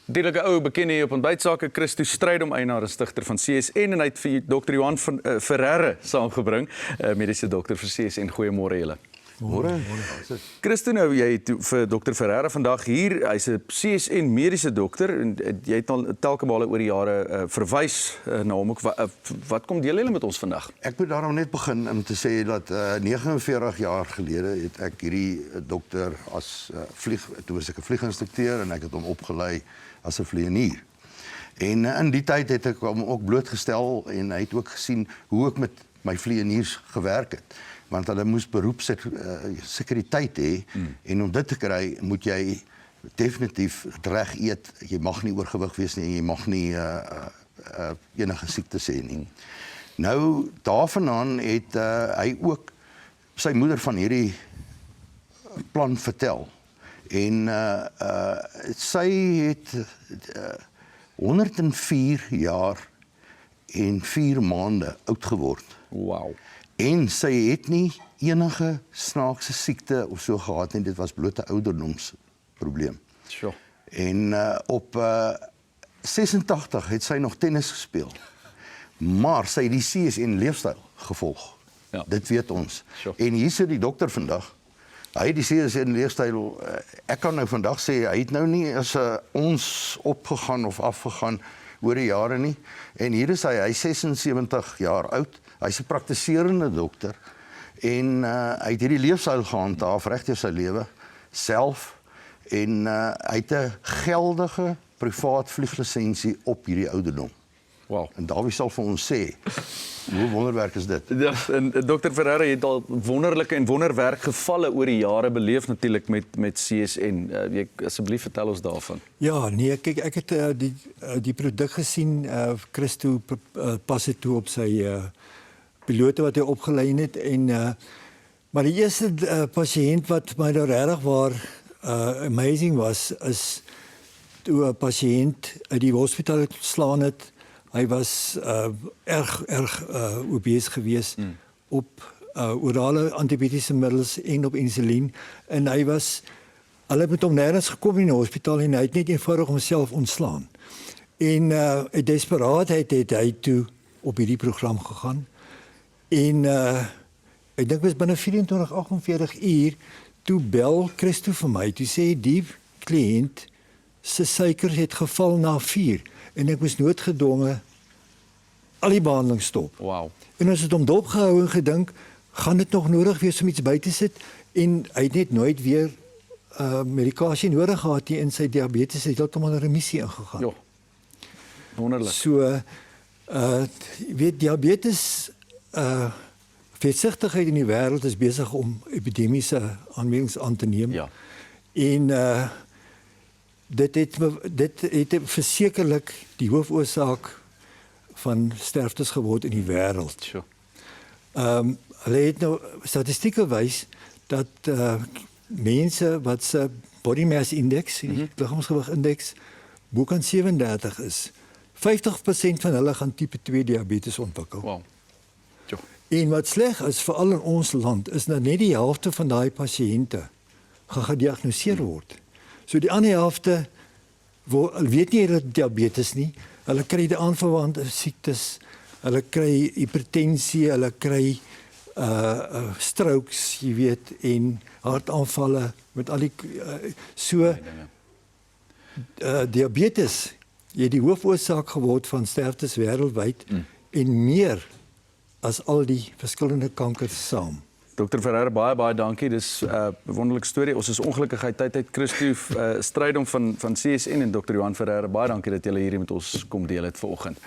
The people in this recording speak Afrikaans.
Natuurlik 'n ou bekende hier op ontbytsake, Christo Strydom, eienaar en stigter van CSN, en hy het vir Dr. Johan Ferreira saamgebring, mediese dokter vir CSN. Goeiemôre julle. Môre. Christo, nou jy het vir Dr. Ferreira vandag hier. Hy's 'n CSN mediese dokter en jy het al telke male oor die jare verwys na hom ook. Wat kom deel julle met ons vandag? Ek moet daarom net begin om te sê dat 49 jaar gelede het ek hierdie dokter as toe was ek 'n vlieginstrukteur en ek het hom opgelei as 'n vlieënier. En in die tyd het ek hom ook blootgestel en hy het ook gesien hoe ek met my vlieëniers gewerk het. Want hulle moes beroepssekuriteit hê en om dit te kry moet jy definitief reg eet. Jy mag nie oorgewig wees nie en jy mag nie enige siektes hê nie. Nou daarvandaan het hy ook sy moeder van hierdie plan vertel. En sy het 104 jaar en 4 maande oud geword. Wow. En sy het nie enige snaakse siekte of so gehad nie, dit was bloot 'n ouderdomsprobleem. Sure. En op 86 het sy nog tennis gespeel. Maar sy het die CSN leefstyl gevolg. Ja. Dit weet ons. Sure. En hier sit die dokter vandag. Hy het die CSN leefstyl, ek kan nou vandag sê, hy het nou nie as ons opgegaan of afgegaan oor die jare nie. En hier is hy 76 jaar oud. Hy's 'n praktiserende dokter en hy het hierdie leefstyl gehandhaaf reg deur sy lewe self en hy het 'n geldige privaat vlieglisensie op hierdie ouderdom. Wow. En Dawie sal vir ons sê, hoe wonderwerk is dit? Ja, en Dr. Ferreira het al wonderlike en wonderwerk gevalle oor die jare beleef natuurlik met CSN. Asseblief vertel ons daarvan. Ja, nee, kyk, ek het die produk gesien, Christo pas dit toe op sy pilote wat hy opgelei het en maar die eerste pasiënt wat my nou regtig waar amazing was is toe 'n pasiënt uit die hospitaal ontslaan het. Hy was erg obese geweest op orale antibiotiese middels en op insulien en hulle het met hom nêrens gekom in die hospitaal en hy het net eenvoudig homself ontslaan. En uit desperaatheid het hy toe op hierdie program gegaan. En ek dink was binne 48 uur toe bel Christo vir my, toe sê die kliënt se suiker het geval na 4 en ek was noodgedwonge al die behandeling stop. Wow. En ons het hom dopgehou en gedink, gaan dit nog nodig wees om iets by te sit en hy het net nooit weer medikasie nodig gehad nie en sy diabetes het heeltemal in remissie ingegaan. Ja. Wonderlik. So weet diabetes vetsigtigheid in die wêreld is besig om epidemiese aanwendings aan te neem. Ja. En dit het versekerlik die hoofoorsaak van sterftes geword in die wêreld. Sure. Hulle het nou statistieke wys dat mense wat se body mass index, liggaamsgewig indeks bo kan 37 is, 50% van hulle gaan tipe 2 diabetes ontwikkel. Wow. En wat sleg is veral in ons land is dat net die helfte van daai pasiënte gaan gediagnoseer word. So die ander helfte weet nie hulle diabetes nie. Hulle kry die aanverwante siektes, hulle kry hipertensie, hulle kry strokes, jy weet, en hartaanvalle met al die diabetes het die hoofoorsaak geword van sterftes wêreldwyd en meer as al die verskillende kankers saam. Dr. Ferreira, baie dankie. Dis 'n wonderlike storie. Ons is ongelukkig tyd Christo Strydom van CSN en Dr. Johan Ferreira. Baie dankie dat julle hierdie met ons kom deel het vanoggend.